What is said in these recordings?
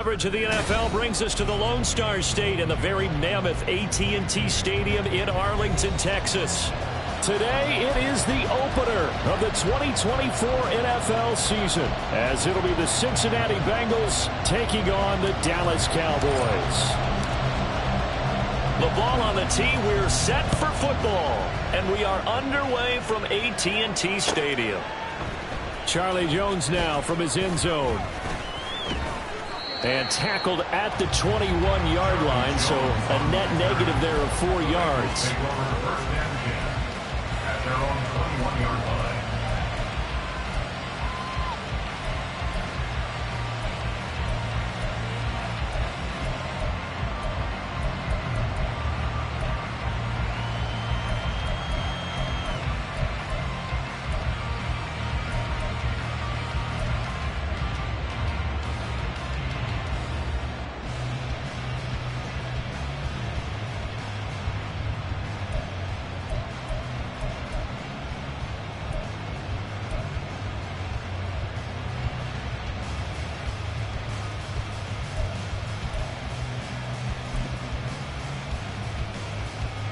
Coverage of the NFL brings us to the Lone Star State and the very mammoth AT&T Stadium in Arlington, Texas. Today, it is the opener of the 2024 NFL season, as it'll be the Cincinnati Bengals taking on the Dallas Cowboys. The ball on the tee, we're set for football, and we are underway from AT&T Stadium. Charlie Jones now from his end zone. And tackled at the 21-yard line, so a net negative there of 4 yards. At their own 21-yard line.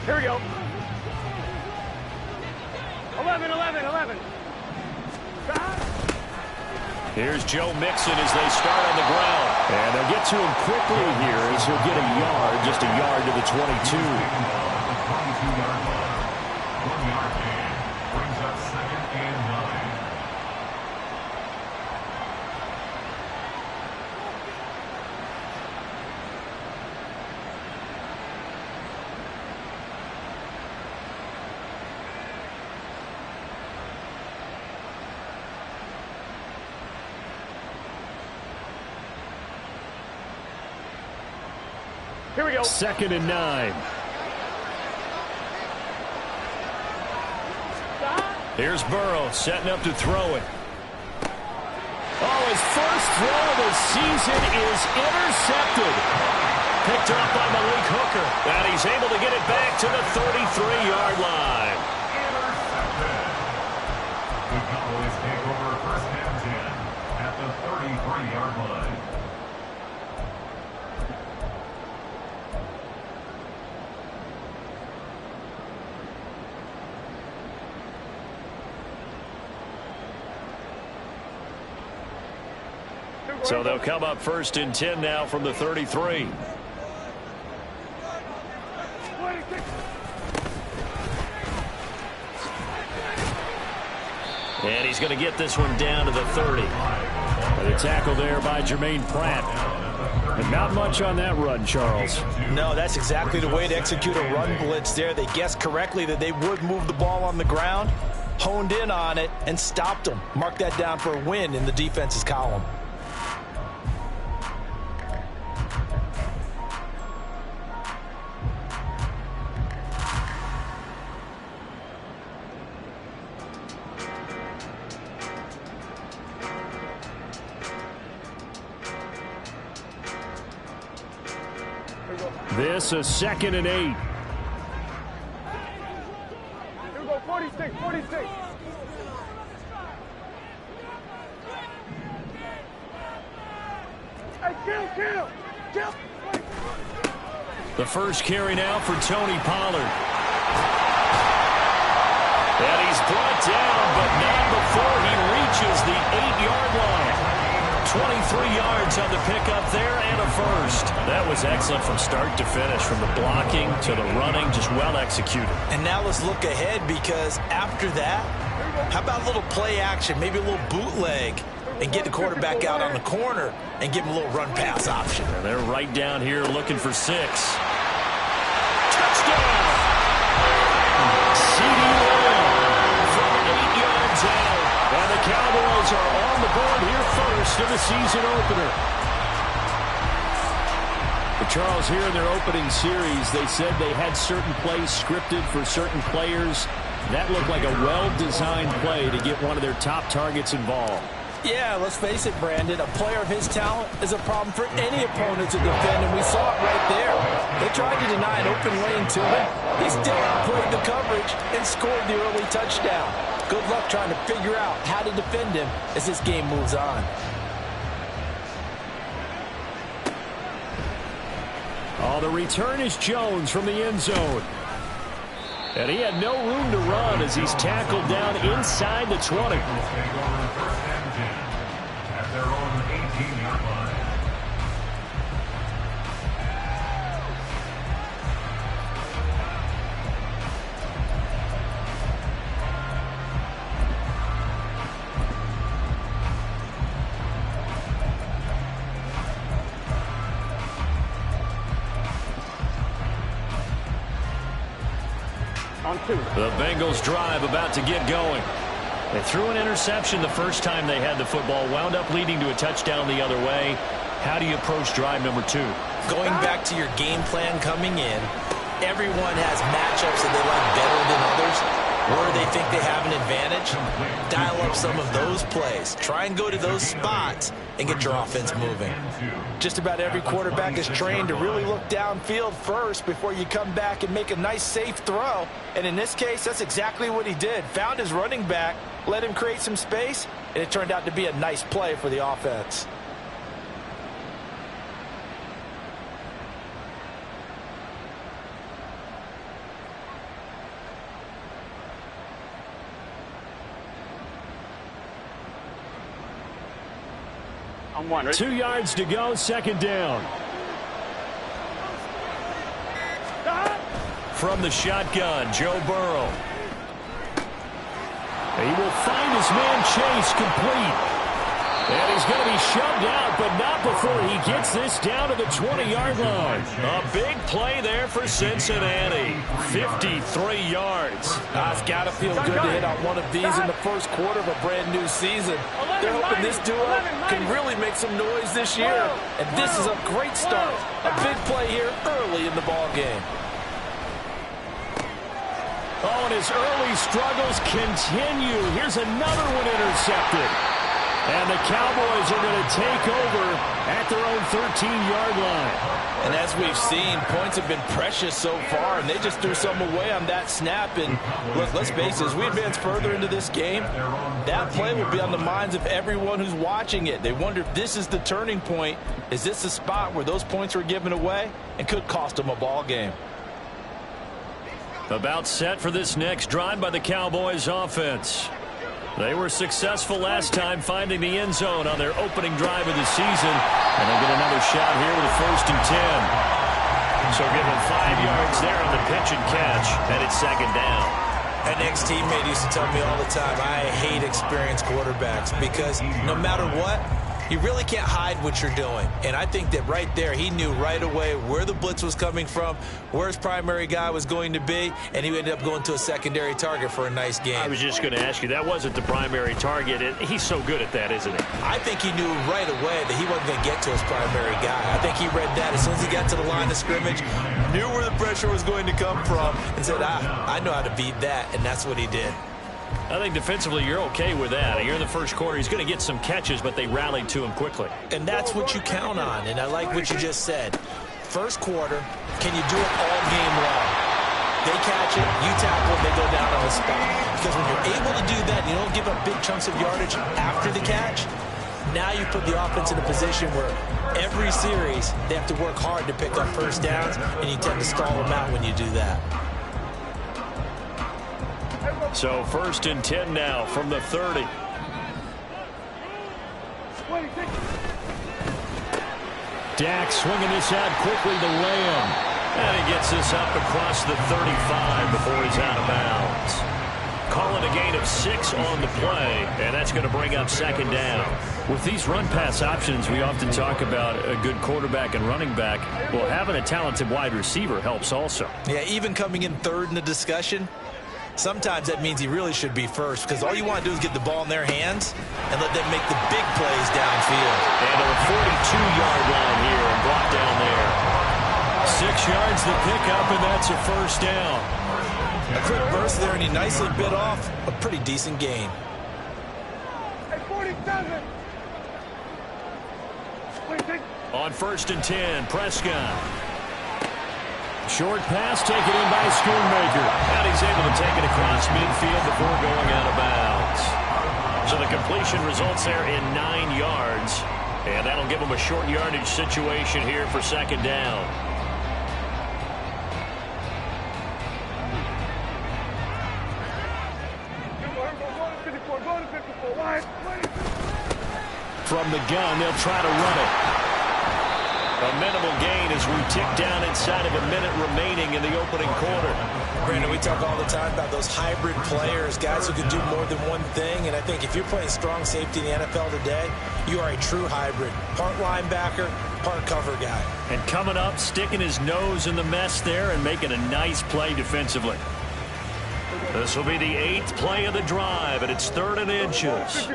Here we go. 11. Here's Joe Mixon as they start on the ground. And they'll get to him quickly here as he'll get a yard, just a yard to the 22. 22-yard line. 1-yard gain. Brings up 2nd and 9. Here we go. 2nd and 9. Here's Burrow setting up to throw it. Oh, his first throw of the season is intercepted. Picked up by Malik Hooker. And he's able to get it back to the 33-yard line. Intercepted. The Cowboys take over first and 10 at the 33-yard line. So they'll come up 1st and 10 now from the 33. And he's going to get this one down to the 30. And a tackle there by Jermaine Pratt. And not much on that run, Charles. No, that's exactly the way to execute a run blitz there. They guessed correctly that they would move the ball on the ground, honed in on it, and stopped them. Mark that down for a win in the defense's column. This a 2nd and 8. Here we go. 46. Hey, kill. The first carry now for Tony Pollard. And he's brought down, but not before he reaches the 8-yard line. 23 yards on the pickup there and a first. That was excellent from start to finish, from the blocking to the running, just well executed. And now let's look ahead, because after that, how about a little play action, maybe a little bootleg, and get the quarterback out on the corner and give him a little run pass option. And they're right down here looking for 6. Touchdown! CD Lamb from 8 yards out. And the Cowboys are on the board here first in the season opener. But Charles, here in their opening series, they said they had certain plays scripted for certain players. That looked like a well-designed play to get one of their top targets involved. Yeah, let's face it, Brandon. A player of his talent is a problem for any opponent to defend, and we saw it right there. They tried to deny an open lane to him. He still played the coverage and scored the early touchdown. Good luck trying to figure out how to defend him as this game moves on. Oh, the return is Jones from the end zone. And he had no room to run as he's tackled down inside the 20. At their own 18-yard line. On 2. The Bengals drive about to get going. They threw an interception the first time they had the football, wound up leading to a touchdown the other way. How do you approach drive number 2? Going back to your game plan coming in, everyone has matchups that they like better than others. Where they think they have an advantage, dial up some of those plays. Try and go to those spots and get your offense moving. Just about every quarterback is trained to really look downfield first before you come back and make a nice, safe throw. And in this case, that's exactly what he did. Found his running back, let him create some space, and it turned out to be a nice play for the offense. I'm 1. 2 yards to go, second down. From the shotgun, Joe Burrow. He will find his man Chase complete. And he's going to be shoved out, but not before he gets this down to the 20-yard line. A big play there for Cincinnati. 53 yards. It's got to feel good to hit on one of these in the first quarter of a brand-new season. They're hoping this duo can really make some noise this year. And this is a great start. A big play here early in the ball game. Oh, and his early struggles continue. Here's another one intercepted. And the Cowboys are going to take over at their own 13-yard line. And as we've seen, points have been precious so far, and they just threw some away on that snap. And look, let's face it, as we advance further into this game, that play will be on the minds of everyone who's watching it. They wonder if this is the turning point. Is this the spot where those points were given away and could cost them a ball game? About set for this next drive by the Cowboys offense. They were successful last time finding the end zone on their opening drive of the season. And they'll get another shot here with a 1st and 10. So give them 5 yards there on the pitch and catch. And it's second down. An ex-teammate used to tell me all the time, I hate experienced quarterbacks because no matter what, you really can't hide what you're doing. And I think that right there, he knew right away where the blitz was coming from, where his primary guy was going to be, and he ended up going to a secondary target for a nice game. I was just going to ask you, that wasn't the primary target. He's so good at that, isn't he? I think he knew right away that he wasn't going to get to his primary guy. I think he read that as soon as he got to the line of scrimmage, knew where the pressure was going to come from, and said, I know how to beat that, and that's what he did. I think defensively you're okay with that. Here in the first quarter, he's going to get some catches, but they rallied to him quickly. And that's what you count on, and I like what you just said. First quarter, can you do it all game long? They catch it, you tackle it, they go down on the spot. Because when you're able to do that, you don't give up big chunks of yardage after the catch, now you put the offense in a position where every series they have to work hard to pick up first downs, and you tend to stall them out when you do that. So 1st and 10 now from the 30. Dak swinging this out quickly to Lamb. And he gets this up across the 35 before he's out of bounds. Calling a gain of 6 on the play, and that's going to bring up second down. With these run-pass options, we often talk about a good quarterback and running back. Well, having a talented wide receiver helps also. Yeah, even coming in third in the discussion, sometimes that means he really should be first because all you want to do is get the ball in their hands and let them make the big plays downfield. And to the 42-yard line here and brought down there. 6 yards the pickup, and that's a first down. A quick burst there, and he nicely bit off a pretty decent gain. Hey, 47. On 1st and 10, Prescott. Short pass taken in by Schoonmaker. And he's able to take it across midfield before going out of bounds. So the completion results there in 9 yards. And that'll give him a short yardage situation here for second down. from the gun. They'll try to run it. A minimal gain as we tick down inside of a minute remaining in the opening quarter. Brandon, we talk all the time about those hybrid players, guys who can do more than one thing. And I think if you're playing strong safety in the NFL today, you are a true hybrid. Part linebacker, part cover guy. And coming up, sticking his nose in the mess there and making a nice play defensively. This will be the 8th play of the drive, and it's 3rd and inches.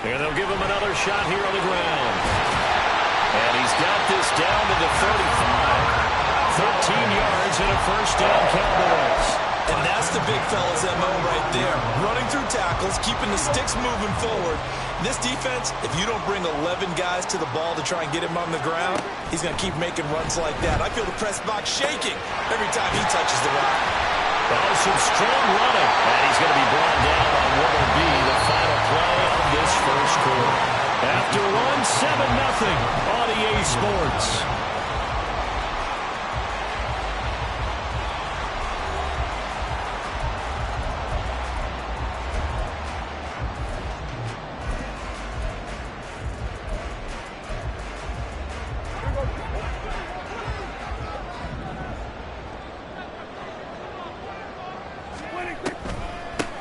And they'll give him another shot here on the ground. And he's got this down to the 35. 13 yards and a first down, Cowboys. And that's the big fella's MO right there. Running through tackles, keeping the sticks moving forward. This defense, if you don't bring 11 guys to the ball to try and get him on the ground, he's going to keep making runs like that. I feel the press box shaking every time he touches the rock. Oh, some strong running. And he's going to be brought down on what will be the final play of this first quarter. After one, 7-0 on EA Sports.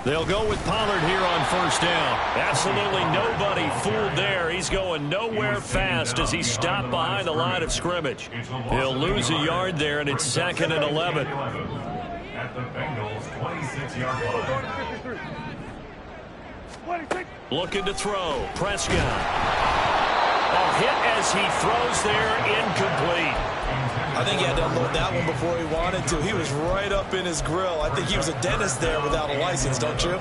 They'll go with Pollard here on first down. Absolutely nobody fooled there. He's going nowhere fast as he stopped behind the line of scrimmage. He'll lose a yard there, and it's 2nd and 11. At the Bengals' 26-yard line. Looking to throw. Prescott. A hit as he throws there, incomplete. I think he had to unload that one before he wanted to. He was right up in his grill. I think he was a dentist there without a license, don't you?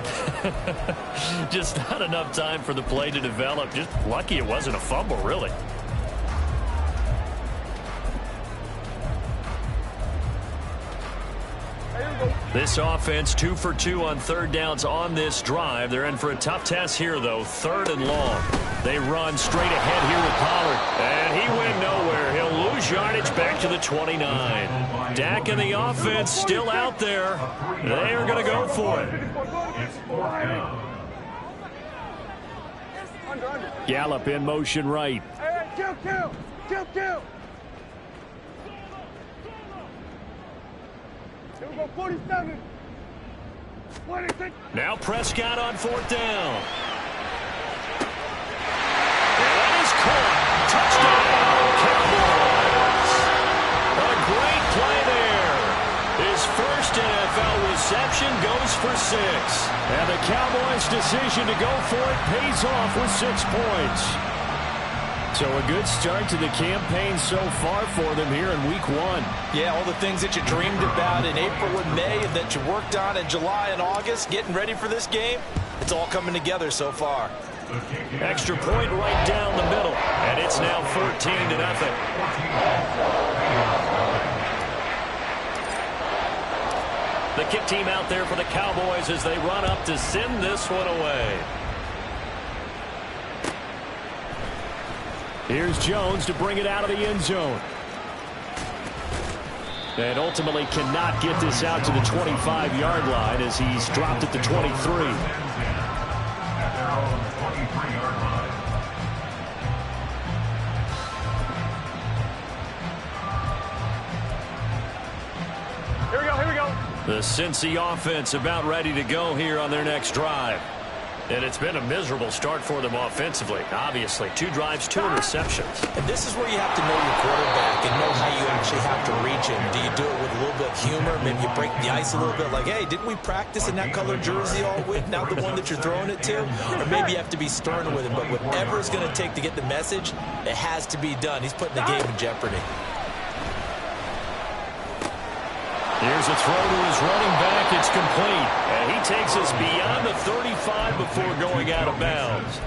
Just not enough time for the play to develop. Just lucky it wasn't a fumble, really. This offense 2 for 2 on 3rd downs on this drive. They're in for a tough test here, though. 3rd and long. They run straight ahead here with Pollard. And he went nowhere. He'll lose yardage back to the 29. Dak and the offense still out there. They are going to go for it. Gallup in motion right. Kill. Here we go, 47. 26. Now Prescott on 4th down. And that is caught. Touchdown, Cowboys. A great play there. His first NFL reception goes for 6. And the Cowboys' decision to go for it pays off with 6 points. So a good start to the campaign so far for them here in week 1. Yeah, all the things that you dreamed about in April and May and that you worked on in July and August, getting ready for this game, it's all coming together so far. Extra point right down the middle, and it's now 14-0. The kick team out there for the Cowboys as they run up to send this one away. Here's Jones to bring it out of the end zone. And ultimately cannot get this out to the 25-yard line as he's dropped at the 23. At their own 23-yard line. Here we go. The Cincy offense about ready to go here on their next drive. And it's been a miserable start for them offensively. Obviously, 2 drives, 2 interceptions. And this is where you have to know your quarterback and know how you actually have to reach him. Do you do it with a little bit of humor? Maybe you break the ice a little bit like, hey, didn't we practice in that colored jersey all week? Now the one that you're throwing it to? Or maybe you have to be stern with him. But whatever it's going to take to get the message, it has to be done. He's putting the game in jeopardy. Here's a throw to his running back. It's complete. And he takes us beyond the 35 before going out of bounds.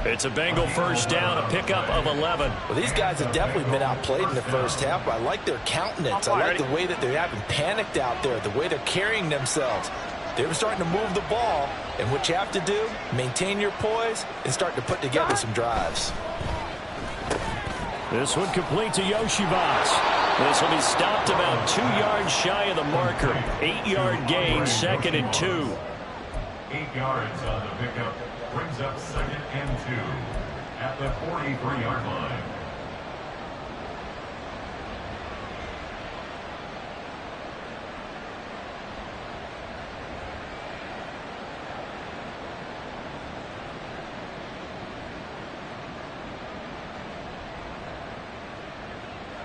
It's a Bengal first down, a pickup of 11. Well, these guys have definitely been outplayed in the first half, but I like their countenance. I like the way that they haven't panicked out there, the way they're carrying themselves. They're starting to move the ball, and what you have to do, maintain your poise and start to put together some drives. This one complete to Yoshibas. This will be stopped about 2 yards shy of the marker. 8-yard gain, 2nd and 2. 8 yards on the pickup. Brings up 2nd and 2 at the 43-yard line.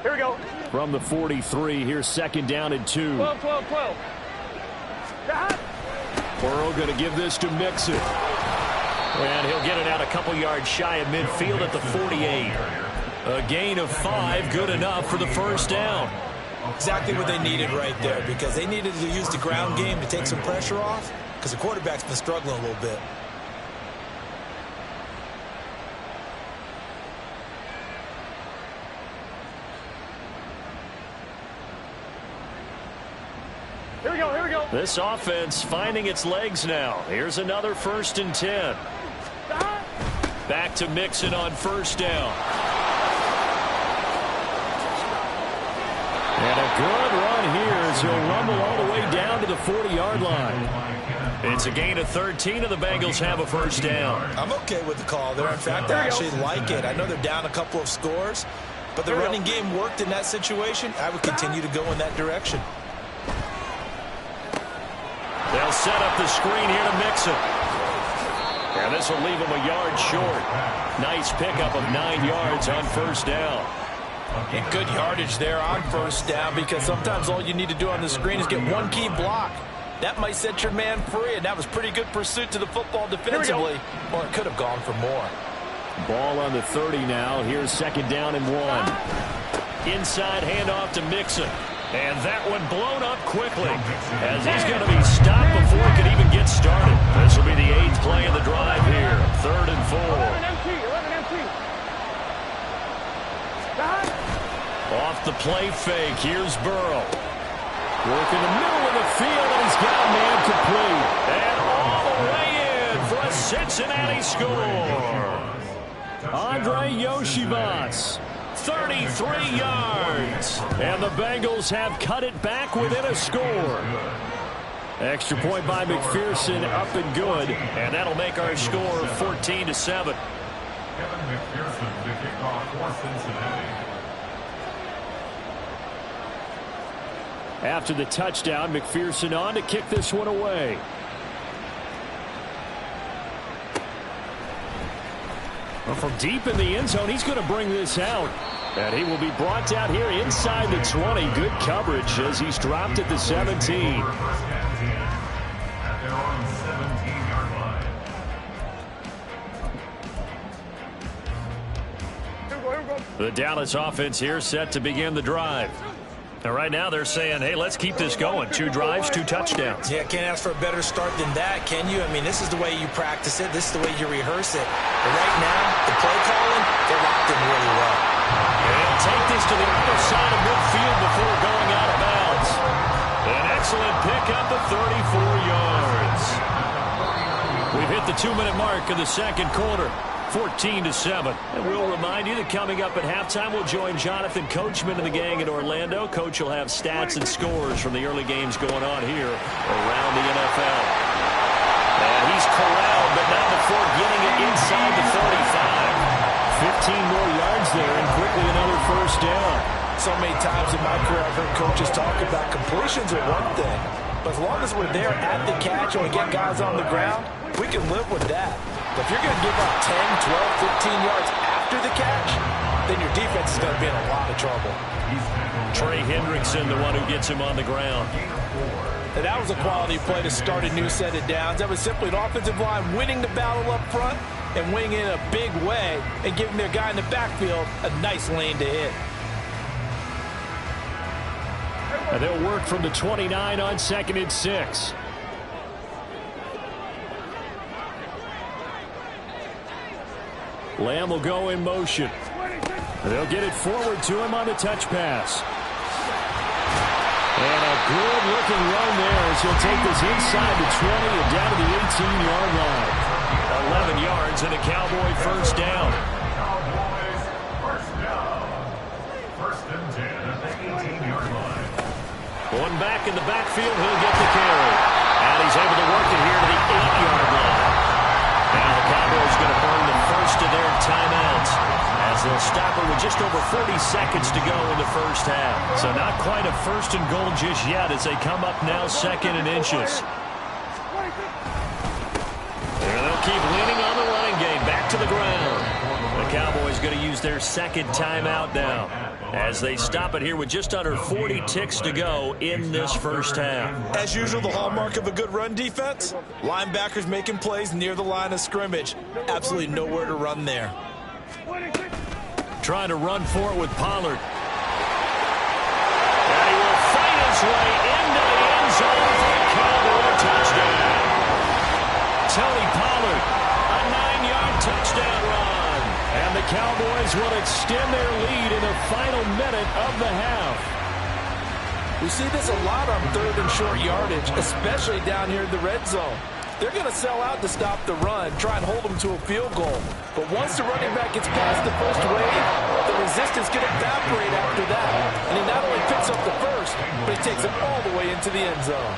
Here we go. From the 43, here's 2nd down and 2. 12, 12, 12. Burrow going to give this to Mixon. And he'll get it out a couple yards shy of midfield at the 48. A gain of 5, good enough for the first down. Exactly what they needed right there, because they needed to use the ground game to take some pressure off, because the quarterback's been struggling a little bit. Here we go, here we go. This offense finding its legs now. Here's another 1st and 10. Back to Mixon on 1st down. And a good run here as he'll rumble all the way down to the 40-yard line. It's a gain of 13, and the Bengals have a 1st down. I'm okay with the call there. In fact, I actually like it. I know they're down a couple of scores, but the running game worked in that situation. I would continue to go in that direction. They'll set up the screen here to Mixon. And this will leave him a yard short. Nice pickup of 9 yards on 1st down. And good yardage there on 1st down, because sometimes all you need to do on the screen is get one key block. That might set your man free, and that was pretty good pursuit to the football defensively. Or it could have gone for more. Ball on the 30 now. Here's 2nd down and 1. Inside handoff to Mixon. And that one blown up quickly as he's going to be stopped before he could even get started. This will be the 8th play of the drive here. 3rd and 4. 11 empty. Off the play fake. Here's Burrow. Work in the middle of the field, and he's got a man complete. And all the way in for a Cincinnati score. Andre Yoshivas. 33 yards. And the Bengals have cut it back within a score. Extra point by McPherson, up and good. And that'll make our score 14-7. Kevin McPherson to kick off for Cincinnati. After the touchdown, McPherson on to kick this one away. Well, from deep in the end zone, he's going to bring this out. And he will be brought down here inside the 20. Good coverage as he's dropped at the 17. At their own 17-yard line. The Dallas offense here set to begin the drive. And right now they're saying, hey, let's keep this going. 2 drives, 2 touchdowns. Yeah, can't ask for a better start than that, can you? I mean, this is the way you practice it. This is the way you rehearse it. But right now, the play calling, they're locked in really well. And take this to the other side of midfield before going out of bounds. An excellent pickup of 34 yards. We've hit the 2-minute mark of the 2nd quarter. 14-7. And we'll remind you that coming up at halftime, we'll join Jonathan Coachman and the gang in Orlando. Coach will have stats and scores from the early games going on here around the NFL. And he's corralled, but not before getting it inside the 45. 15 more yards there, and quickly another 1st down. So many times in my career, I've heard coaches talk about completions are one thing, but as long as we're there at the catch and we get guys on the ground, we can live with that. But if you're going to give up 10, 12, 15 yards after the catch, then your defense is going to be in a lot of trouble. Trey Hendrickson, the one who gets him on the ground. And that was a quality play to start a new set of downs. That was simply an offensive line winning the battle up front and winning it in a big way and giving their guy in the backfield a nice lane to hit. And they'll work from the 29 on 2nd and 6. Lamb will go in motion. They'll get it forward to him on the touch pass. And a good-looking run there as he'll take this inside the 20 and down to the 18-yard line. 11 yards and a Cowboy 1st down. Cowboys first down. 1st and 10 at the 18-yard line. One back in the backfield, he'll get the carry. And he's able to work it here to the 8-yard line. Now the timeout, as they'll stop it with just over 40 seconds to go in the first half. So not quite a first and goal just yet as they come up now second and inches. There they'll keep leaning on the running game. Back to the ground. The Cowboys going to use their second timeout now as they stop it here with just under 40 ticks to go in this first half. As usual, the hallmark of a good run defense, linebackers making plays near the line of scrimmage. Absolutely nowhere to run there. Trying to run for it with Pollard. And he will fight his way into the end zone for a Cowboy touchdown. Tony Pollard, a 9-yard touchdown run. And the Cowboys will extend their lead in the final minute of the half. We see this a lot on third and short yardage, especially down here in the red zone. They're going to sell out to stop the run, try and hold them to a field goal. But once the running back gets past the first wave, the resistance can evaporate after that. And he not only picks up the first, but he takes it all the way into the end zone.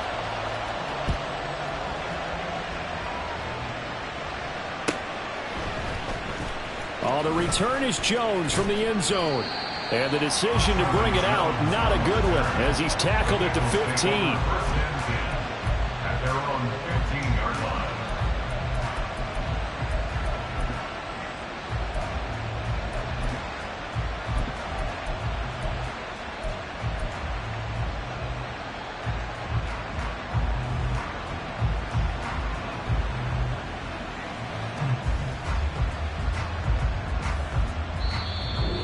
Oh, the return is Jones from the end zone. And the decision to bring it out, not a good one, as he's tackled at the 15. At their own 15-yard line.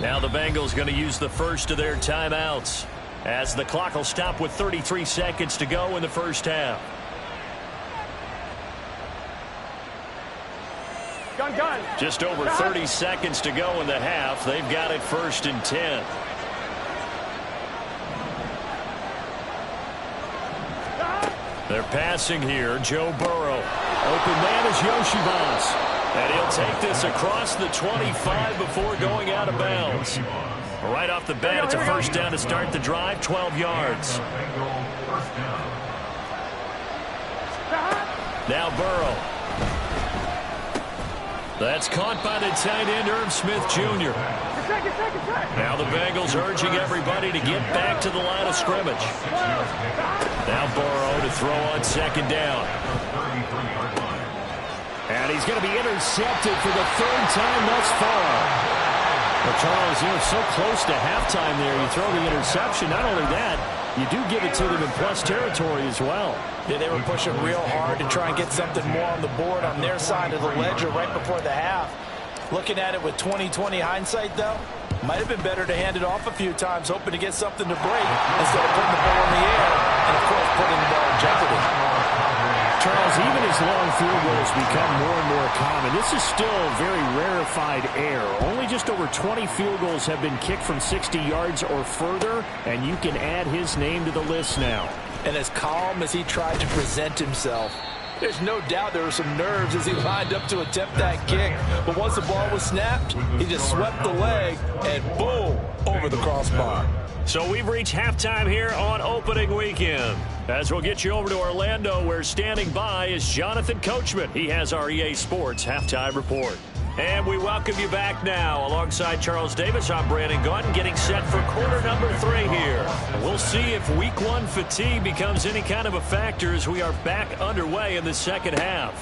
Now the Bengals going to use the first of their timeouts as the clock will stop with 33 seconds to go in the first half. Gun. Just over 30 seconds to go in the half. They've got it first and 10. They're passing here. Joe Burrow. Open man is Yoshibas. And he'll take this across the 25 before going out of bounds. Right off the bat, it's a first down to start the drive, 12 yards. Now Burrow. That's caught by the tight end, Irv Smith Jr. Now the Bengals urging everybody to get back to the line of scrimmage. Now Burrow to throw on second down. And he's going to be intercepted for the third time thus far. Well, Charles, so close to halftime there. You throw the interception. Not only that, you do give it to them in plus territory as well. Yeah, they were pushing real hard to try and get something more on the board on their side of the ledger right before the half. Looking at it with 20/20 hindsight, though, might have been better to hand it off a few times, hoping to get something to break instead of putting the ball in the air and, of course, putting the ball in jeopardy. Charles, even as long field goals become more and more common, this is still very rarefied air. Only just over 20 field goals have been kicked from 60 yards or further, and you can add his name to the list now. And as calm as he tried to present himself, there's no doubt there were some nerves as he lined up to attempt that kick. But once the ball was snapped, he just swept the leg and boom, over the crossbar. So we've reached halftime here on opening weekend. As we'll get you over to Orlando, where standing by is Jonathan Coachman. He has our EA Sports halftime report. And we welcome you back now. Alongside Charles Davis, I'm Brandon Gunn, getting set for quarter number 3 here. We'll see if week 1 fatigue becomes any kind of a factor as we are back underway in the second half.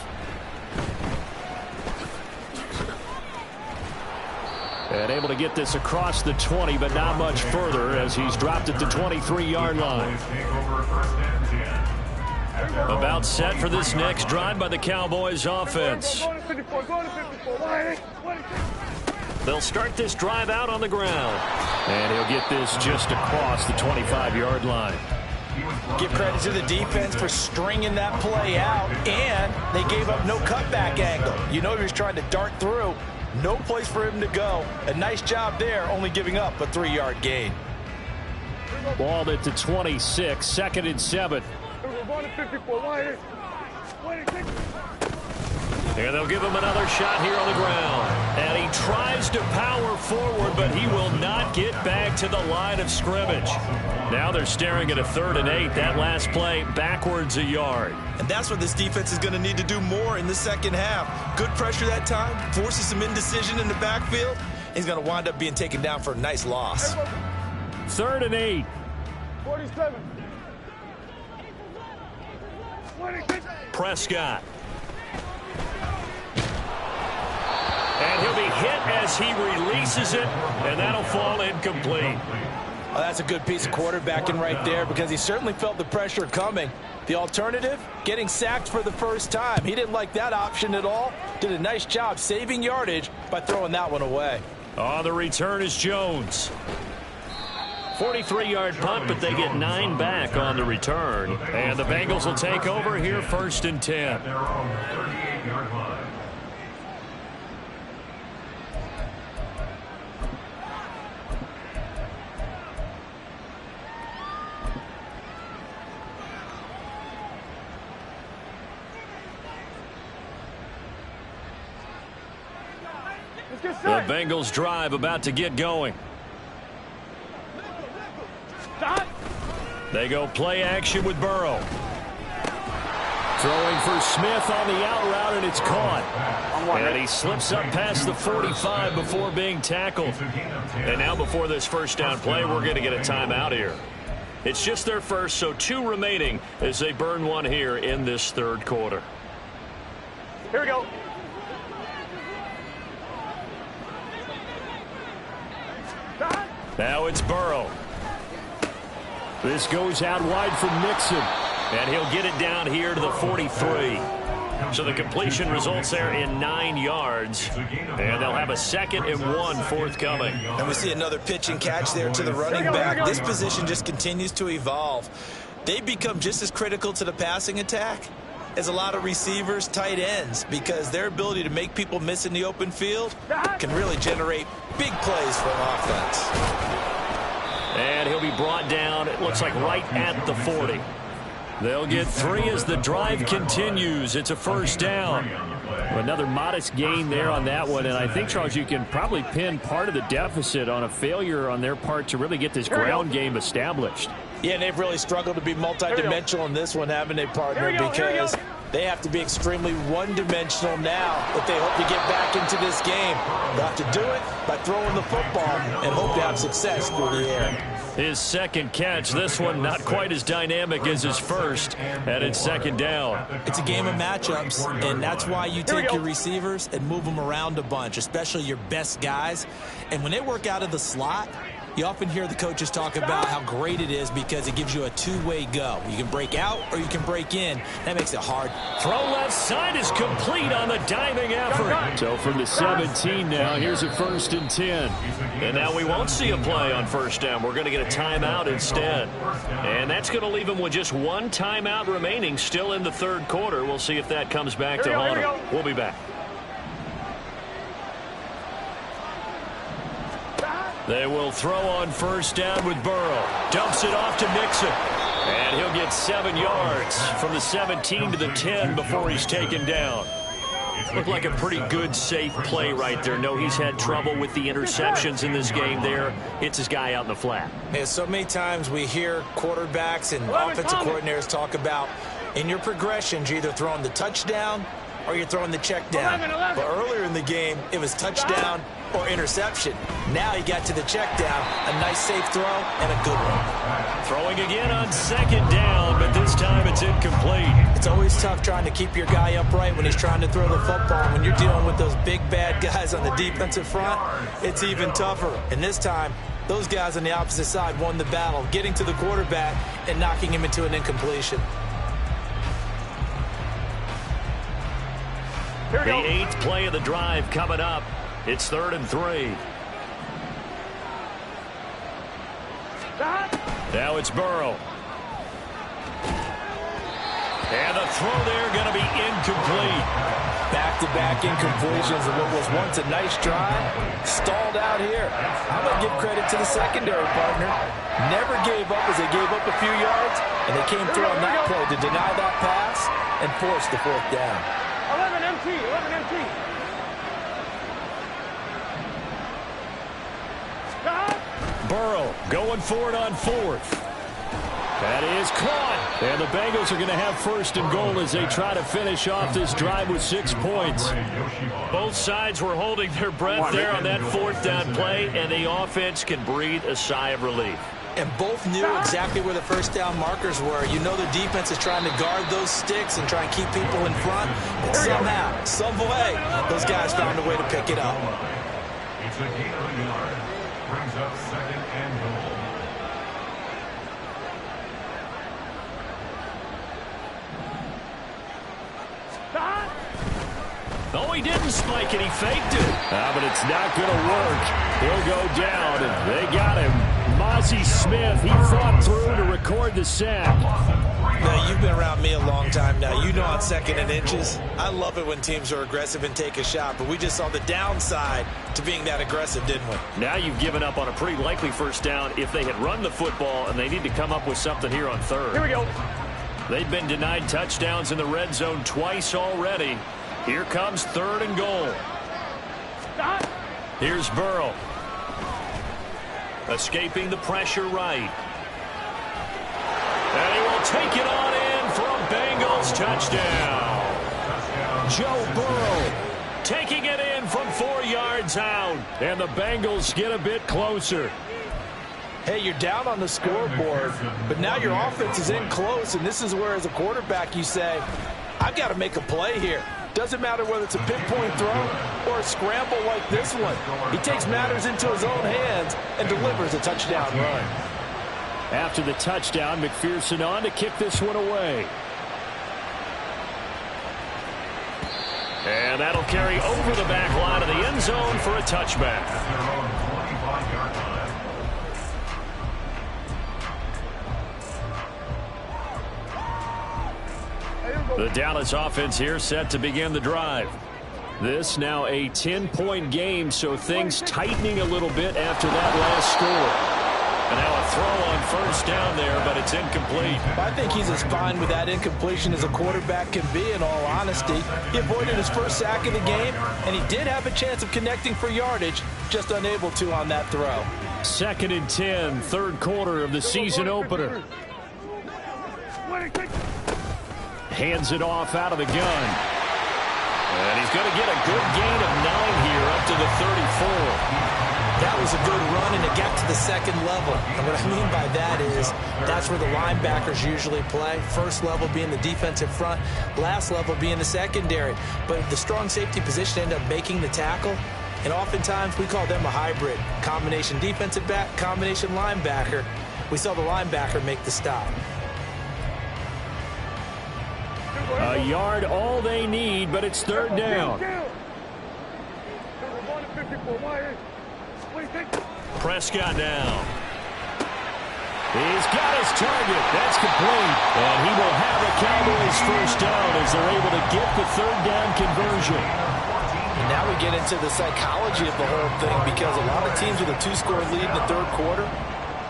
And able to get this across the 20, but not much further as he's dropped at the 23-yard line. About set for this next drive by the Cowboys offense. They'll start this drive out on the ground. And he'll get this just across the 25-yard line. Give credit to the defense for stringing that play out, and they gave up no cutback angle. You know he was trying to dart through. No place for him to go. A nice job there, only giving up a 3-yard gain. Balled at the 26, 2nd and 7. And they'll give him another shot here on the ground. And he tries to power forward, but he will not get back to the line of scrimmage. Now they're staring at a 3rd and 8. That last play backwards a yard. And that's what this defense is going to need to do more in the second half. Good pressure that time, forces some indecision in the backfield. He's going to wind up being taken down for a nice loss. 3rd and 8. 47. Prescott. And he'll be hit as he releases it, and that'll fall incomplete. Oh, that's a good piece of quarterbacking right there because he certainly felt the pressure coming. The alternative, getting sacked for the first time. He didn't like that option at all. Did a nice job saving yardage by throwing that one away. On the return is Jones. 43-yard punt, but they get 9 back on the return. And the Bengals will take over here 1st and 10. Their own 38-yard line. The Bengals drive about to get going. They go play action with Burrow. Throwing for Smith on the out route, and it's caught. And he slips up past the 45 before being tackled. And now before this first down play, we're going to get a timeout here. It's just their first, so 2 remaining as they burn one here in this 3rd quarter. Here we go. Now it's Burrow. This goes out wide from Mixon. And he'll get it down here to the 43. So the completion results there in 9 yards. And they'll have a 2nd and 1 forthcoming. And we see another pitch and catch there to the running back. This position just continues to evolve. They become just as critical to the passing attack as a lot of receivers, tight ends, because their ability to make people miss in the open field can really generate big plays for an offense. And he'll be brought down, it looks like right at the 40. They'll get 3 as the drive continues. It's a first down. Another modest gain there on that one. And I think, Charles, you can probably pin part of the deficit on a failure on their part to really get this ground game established. Yeah, and they've really struggled to be multidimensional in this one, haven't they, partner? Because they have to be extremely one-dimensional now if they hope to get back into this game. They'll have to do it by throwing the football and hope to have success through the air. His 2nd catch, this one not quite as dynamic as his first, and it's 2nd down. It's a game of matchups, and that's why you take your receivers and move them around a bunch, especially your best guys. And when they work out of the slot, you often hear the coaches talk about how great it is because it gives you a 2-way go. You can break out or you can break in. That makes it hard. Throw left side is complete on the diving effort. So from the 17 now, here's a 1st and 10. And now we won't see a play on first down. We're going to get a timeout instead. And that's going to leave them with just 1 timeout remaining still in the 3rd quarter. We'll see if that comes back to haunt them. We'll be back. They will throw on first down with Burrow. Dumps it off to Mixon. And he'll get 7 yards from the 17 to the 10 before he's taken down. Looked like a pretty good, safe play right there. No, he's had trouble with the interceptions in this game there. Hits his guy out in the flat. Yeah, so many times we hear quarterbacks and offensive coordinators talk about in your progressions, you're either throwing the touchdown or you're throwing the check down. But earlier in the game, it was touchdown or interception. Now he got to the check down, a nice safe throw and a good one. Throwing again on 2nd down, but this time it's incomplete. It's always tough trying to keep your guy upright when he's trying to throw the football. When you're dealing with those big bad guys on the defensive front, it's even tougher. And this time, those guys on the opposite side won the battle, getting to the quarterback and knocking him into an incompletion. The 8th play of the drive coming up. It's 3rd and 3. Now it's Burrow. And the throw there going to be incomplete. Back-to-back incompletions of what was once a nice drive. Stalled out here. I'm going to give credit to the secondary partner. Never gave up as they gave up a few yards, and they came through on that play to deny that pass and force the 4th down. 11 MT, 11 Burrow going for it on fourth. That is caught. And the Bengals are going to have first and goal as they try to finish off this drive with 6 points. Both sides were holding their breath there on that fourth down play, and the offense can breathe a sigh of relief. And both knew exactly where the first down markers were. You know the defense is trying to guard those sticks and try and keep people in front. But somehow, some way, those guys found a way to pick it up. It's a gain of a yard. Brings up second and goal. Oh, he didn't spike it. He faked it. But it's not going to work. He'll go down, and they got him. Mozzie Smith, he fought through to record the sack. Now, you've been around me a long time now. You know on second and inches, I love it when teams are aggressive and take a shot, but we just saw the downside to being that aggressive, didn't we? Now you've given up on a pretty likely first down if they had run the football, and they need to come up with something here on third. Here we go. They've been denied touchdowns in the red zone twice already. Here comes third and goal. Here's Burrow. Escaping the pressure right. And he will take it on in for a Bengals touchdown. Joe Burrow taking it in from 4 yards out. And the Bengals get a bit closer. Hey, you're down on the scoreboard, but now your offense is in close, and this is where, as a quarterback, you say, I've got to make a play here. Doesn't matter whether it's a pinpoint throw or a scramble like this one. He takes matters into his own hands and delivers a touchdown run. After the touchdown, McPherson on to kick this one away. And that'll carry over the back line of the end zone for a touchback. The Dallas offense here set to begin the drive. This now a 10-point game, so things tightening a little bit after that last score. And now a throw on first down there, but it's incomplete. I think he's as fine with that incompletion as a quarterback can be, in all honesty. He avoided his first sack of the game, and he did have a chance of connecting for yardage, just unable to on that throw. 2nd and 10, third quarter of the season opener. Hands it off out of the gun. And he's going to get a good gain of 9 here up to the 34. That was a good run, and it got to the second level. And what I mean by that is that's where the linebackers usually play. First level being the defensive front, last level being the secondary. But the strong safety position ended up making the tackle. And oftentimes we call them a hybrid. Combination defensive back, combination linebacker. We saw the linebacker make the stop. A yard all they need, but it's third down. Prescott down. He's got his target. That's complete. And he will have the Cowboys first down as they're able to get the third down conversion. And now we get into the psychology of the whole thing, because a lot of teams with a 2-score lead in the third quarter,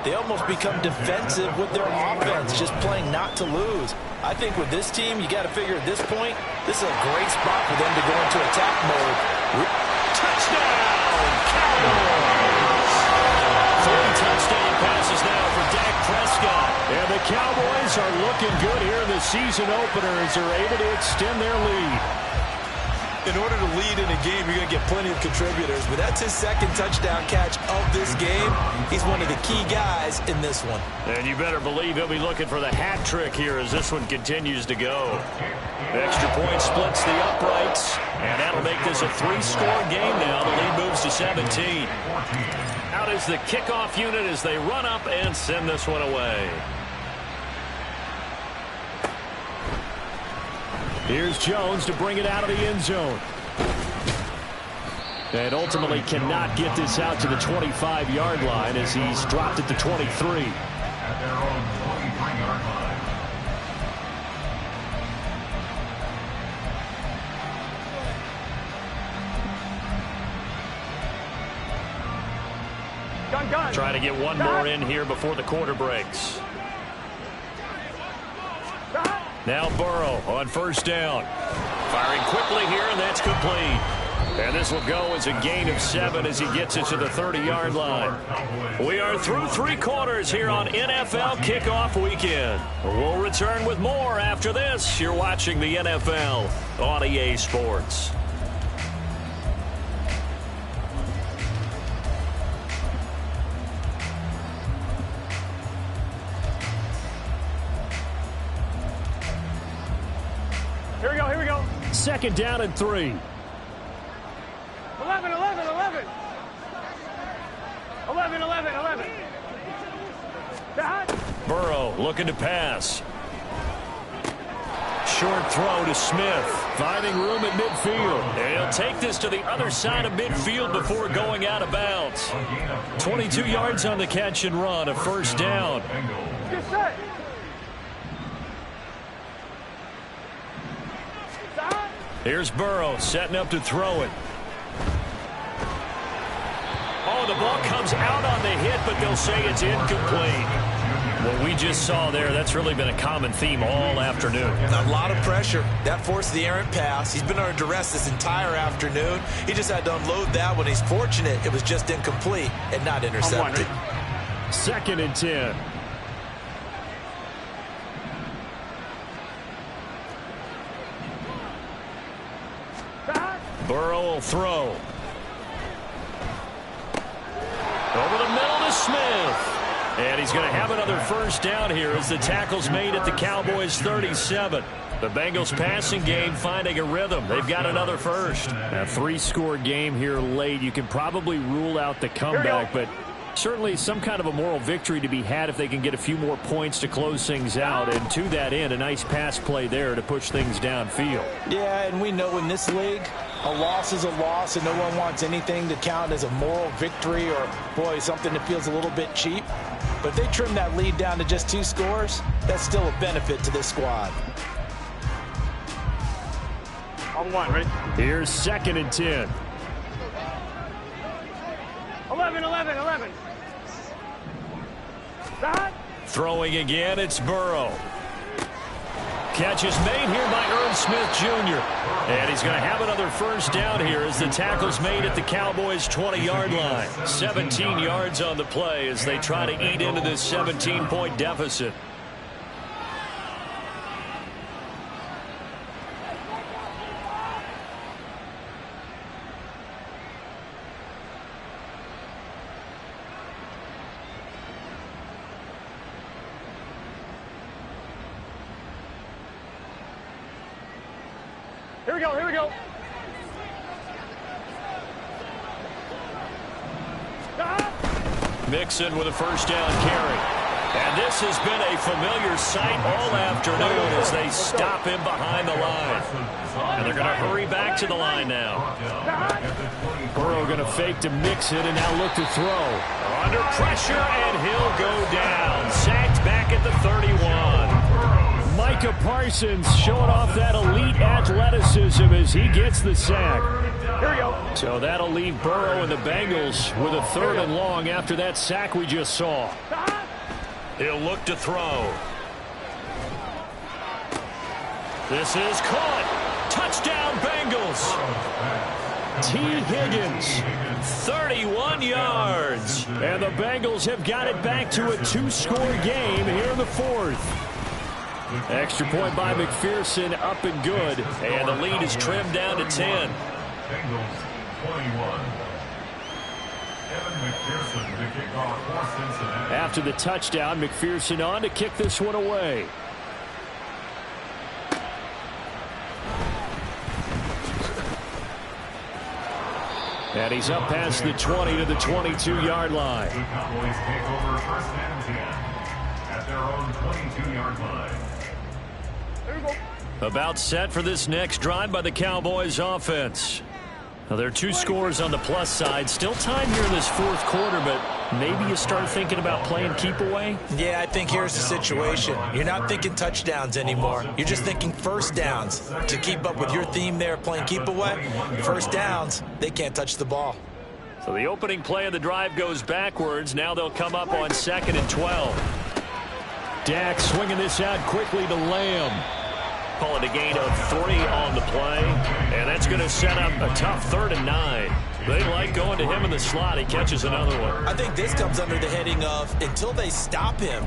they almost become defensive with their offense, just playing not to lose. I think with this team, you got to figure at this point, this is a great spot for them to go into attack mode. Touchdown, Cowboys! 3 touchdown passes now for Dak Prescott. And the Cowboys are looking good here in the season opener as they're able to extend their lead. In order to lead in a game, you're going to get plenty of contributors, but that's his second touchdown catch of this game. He's one of the key guys in this one. And you better believe he'll be looking for the hat trick here as this one continues to go. Extra point splits the uprights, and that'll make this a 3-score game now. The lead moves to 17. Out is the kickoff unit as they run up and send this one away. Here's Jones to bring it out of the end zone. And ultimately cannot get this out to the 25-yard line as he's dropped at the 23. At their own 23-yard line. Gun. Trying to get one more in here before the quarter breaks. Now Burrow on first down. Firing quickly here, and that's complete. And this will go as a gain of 7 as he gets it to the 30-yard line. We are through 3 quarters here on NFL Kickoff Weekend. We'll return with more after this. You're watching the NFL on EA Sports. Here we go, here we go. 2nd down and 3. 11, 11, 11. 11, 11, 11. Burrow looking to pass. Short throw to Smith. Finding room at midfield. And he'll take this to the other side of midfield before going out of bounds. 22 yards on the catch and run. A 1st down. Get set. Here's Burrow setting up to throw it. Oh, the ball comes out on the hit, but they'll say it's incomplete. What we just saw there, that's really been a common theme all afternoon. A lot of pressure. That forced the errant pass. He's been under duress this entire afternoon. He just had to unload that when he's fortunate. It was just incomplete and not intercepted. 2nd and 10. Burrow will throw. Over the middle to Smith. And he's going to have another 1st down here as the tackle's made at the Cowboys' 37. The Bengals passing game finding a rhythm. They've got another 1st. A 3-score game here late. You can probably rule out the comeback, but certainly some kind of a moral victory to be had if they can get a few more points to close things out. And to that end, a nice pass play there to push things downfield. Yeah, and we know in this league, a loss is a loss, and no one wants anything to count as a moral victory or, boy, something that feels a little bit cheap. But if they trim that lead down to just 2 scores, that's still a benefit to this squad. On 1, ready? Here's 2nd and 10. 11, 11, 11. Throwing again, it's Burrow. Catch is made here by Irv Smith Jr. And he's going to have another 1st down here as the tackle's made at the Cowboys' 20-yard line. 17 yards on the play as they try to eat into this 17-point deficit. Here we go, here we go. Mixon with a 1st down carry. And this has been a familiar sight all afternoon as they stop him behind the line. And they're going to hurry back to the line now. Burrow going to fake to Mixon and now look to throw. Under pressure, and he'll go down. Sacked back at the 31. Micah Parsons showing off that elite athleticism as he gets the sack. Here we go. So that'll leave Burrow and the Bengals with a 3rd and long after that sack we just saw. He'll look to throw. This is caught. Touchdown Bengals. T. Higgins, 31 yards. And the Bengals have got it back to a 2-score game here in the 4th. Extra point by McPherson, up and good. And the lead is trimmed down to 10. Bengals 21. Evan McPherson to kick off for Cincinnati. After the touchdown, McPherson on to kick this one away. And he's up past the 20 to the 22-yard line. The Cowboys take over 1st and 10 at their own 22-yard line. About set for this next drive by the Cowboys offense. Now, there are 2 scores on the plus side. Still time here in this 4th quarter, but maybe you start thinking about playing keep away? Yeah, I think here's the situation. You're not thinking touchdowns anymore. You're just thinking 1st downs. To keep up with your theme there, playing keep away, 1st downs, they can't touch the ball. So the opening play of the drive goes backwards. Now they'll come up on 2nd and 12. Dak swinging this out quickly to Lamb. Call it a gain of 3 on the play. And that's going to set up a tough 3rd and 9. They like going to him in the slot. He catches another one. I think this comes under the heading of until they stop him,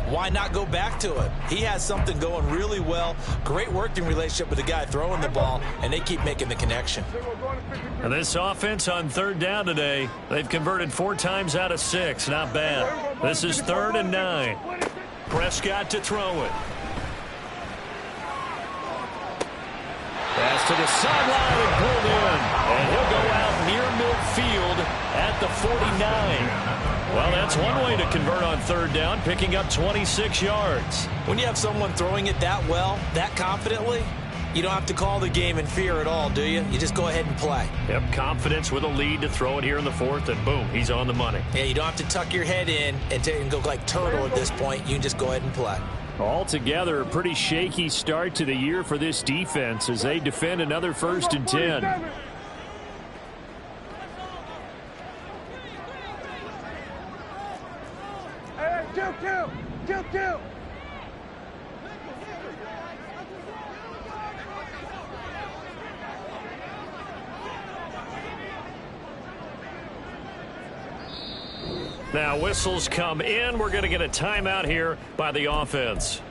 why not go back to it? He has something going really well. Great working relationship with the guy throwing the ball, and they keep making the connection. And this offense on 3rd down today, they've converted 4 times out of 6. Not bad. This is 3rd and 9. Prescott to throw it. Pass to the sideline and pulled in. And he'll go out near midfield at the 49. Well, that's one way to convert on 3rd down, picking up 26 yards. When you have someone throwing it that well, that confidently, you don't have to call the game in fear at all, do you? You just go ahead and play. Yep, confidence with a lead to throw it here in the 4th, and boom, he's on the money. Yeah, you don't have to tuck your head in and go like turtle at this point. You can just go ahead and play. Altogether, a pretty shaky start to the year for this defense as they defend another 1st and 10. Hey, two. Now whistles come in. We're going to get a timeout here by the offense.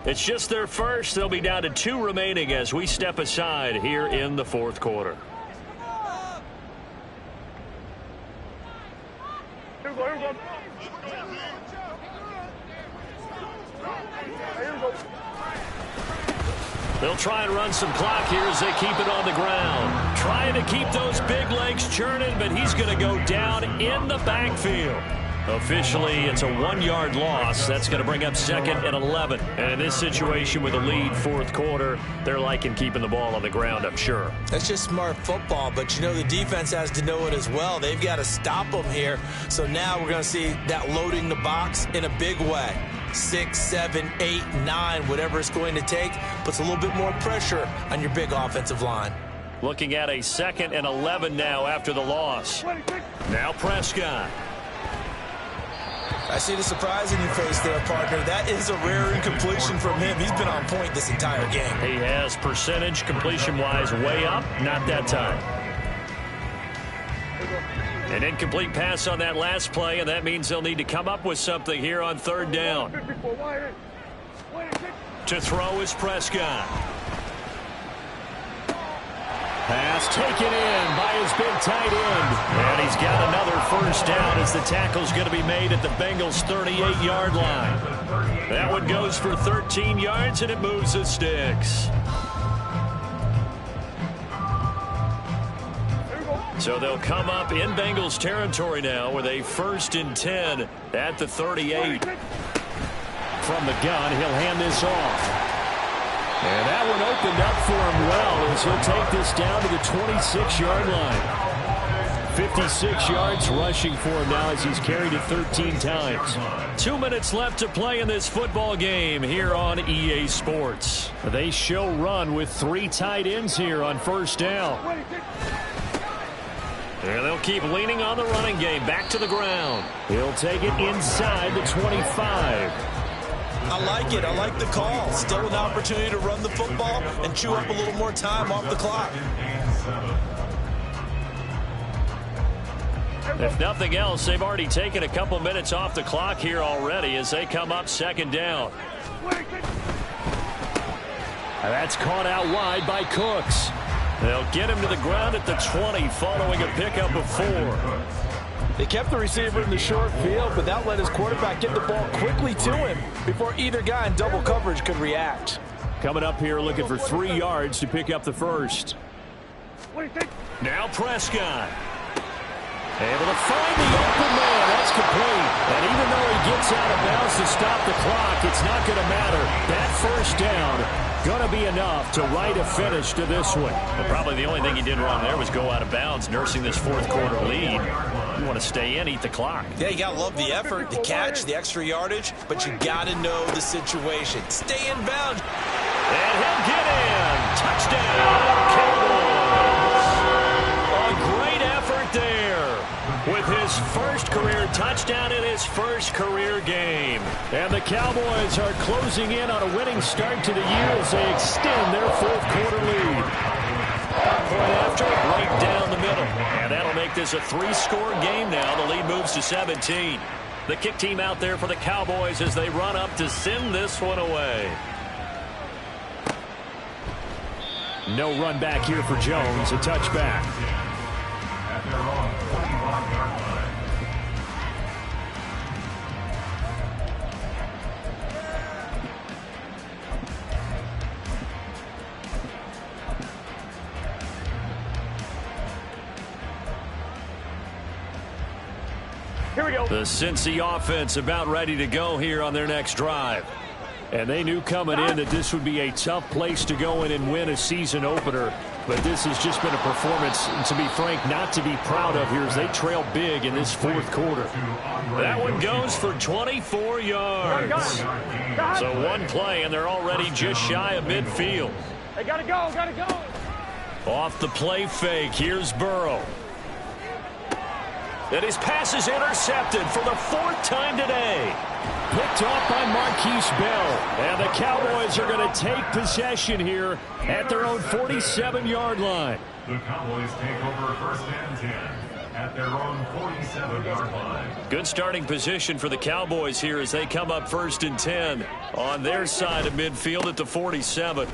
It's just their first. They'll be down to 2 remaining as we step aside here in the 4th quarter. Here we go. They'll try and run some clock here as they keep it on the ground. Trying to keep those big legs churning, but he's going to go down in the backfield. Officially, it's a 1-yard loss. That's going to bring up 2nd and 11. And in this situation with a lead 4th quarter, they're liking keeping the ball on the ground, I'm sure. That's just smart football, but you know the defense has to know it as well. They've got to stop them here. So now we're going to see that loading the box in a big way. 6, 7, 8, 9, whatever it's going to take, puts a little bit more pressure on your big offensive line. Looking at a 2nd and 11 now after the loss. Now Prescott. I see the surprise in your face there, partner. That is a rare incompletion from him. He's been on point this entire game. He has percentage completion-wise way up. Not that time. An incomplete pass on that last play, and that means they'll need to come up with something here on 3rd down. To throw is Prescott. Pass taken in by his big tight end. And he's got another 1st down as the tackle's going to be made at the Bengals' 38-yard line. That one goes for 13 yards, and it moves the sticks. So they'll come up in Bengals territory now with a 1st and 10 at the 38. From the gun, he'll hand this off. And that one opened up for him well as he'll take this down to the 26-yard line. 56 yards rushing for him now as he's carried it 13 times. 2 minutes left to play in this football game here on EA Sports. They show run with 3 tight ends here on 1st down. And they'll keep leaning on the running game. Back to the ground. He'll take it inside the 25. I like it. I like the call. Still an opportunity to run the football and chew up a little more time off the clock. If nothing else, they've already taken a couple minutes off the clock here already as they come up 2nd down. And that's caught out wide by Cooks. They'll get him to the ground at the 20 following a pickup of 4. They kept the receiver in the short field, but that let his quarterback get the ball quickly to him before either guy in double coverage could react. Coming up here looking for 3 yards to pick up the 1st. Now Prescott. Able to find the open man. That's complete. And even though he gets out of bounds to stop the clock, it's not going to matter. That 1st down going to be enough to write a finish to this one. Well, probably the only thing he did wrong there was go out of bounds, nursing this 4th quarter lead. You want to stay in, eat the clock. Yeah, you got to love the effort, the catch, the extra yardage, but you got to know the situation. Stay in bounds. And he'll get in. Touchdown, Cowboys. A great effort there. with his first career touchdown in his first career game. And the Cowboys are closing in on a winning start to the year as they extend their fourth quarter lead. Point after, right down the middle. And that'll make this a three-score game now. The lead moves to 17. The kick team out there for the Cowboys as they run up to send this one away. No run back here for Jones. A touchback. At their own 45-yard line. Here we go. The Cincy offense about ready to go here on their next drive. And they knew coming in that this would be a tough place to go in and win a season opener. But this has just been a performance, to be frank, not to be proud of here as they trail big in this fourth quarter. That one goes for 24 yards. So one play, and they're already just shy of midfield. They gotta go, gotta go. Off the play fake, here's Burrow. And his pass is intercepted for the fourth time today. Picked off by Marquise Bell. And the Cowboys are going to take possession here at their own 47-yard line. The Cowboys take over first and 10 at their own 47-yard line. Good starting position for the Cowboys here as they come up first and 10 on their side of midfield at the 47.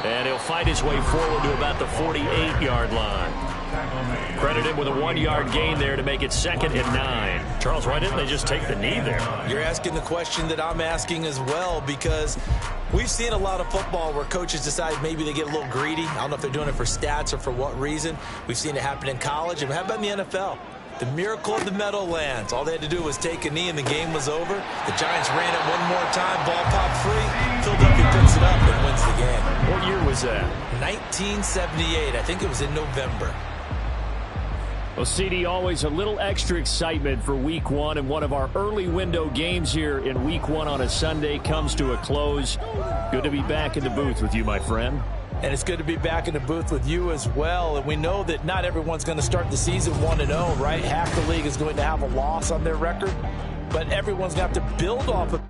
And he'll fight his way forward to about the 48-yard line. Credit him with a 1-yard gain there to make it 2nd and 9. Charles, why didn't they just take the knee there? You're asking the question that I'm asking as well, because we've seen a lot of football where coaches decide maybe they get a little greedy. I don't know if they're doing it for stats or for what reason. We've seen it happen in college. And how about in the NFL? The miracle of the Meadowlands. All they had to do was take a knee and the game was over. The Giants ran it one more time. Ball popped free. Philadelphia picks it up and wins the game. What year was that? 1978. I think it was in November. Well, CD, always a little extra excitement for Week 1, and one of our early window games here in Week 1 on a Sunday comes to a close. Good to be back in the booth with you, my friend. And it's good to be back in the booth with you as well. And we know that not everyone's going to start the season 1-0, right? Half the league is going to have a loss on their record. But everyone's going to have to build off of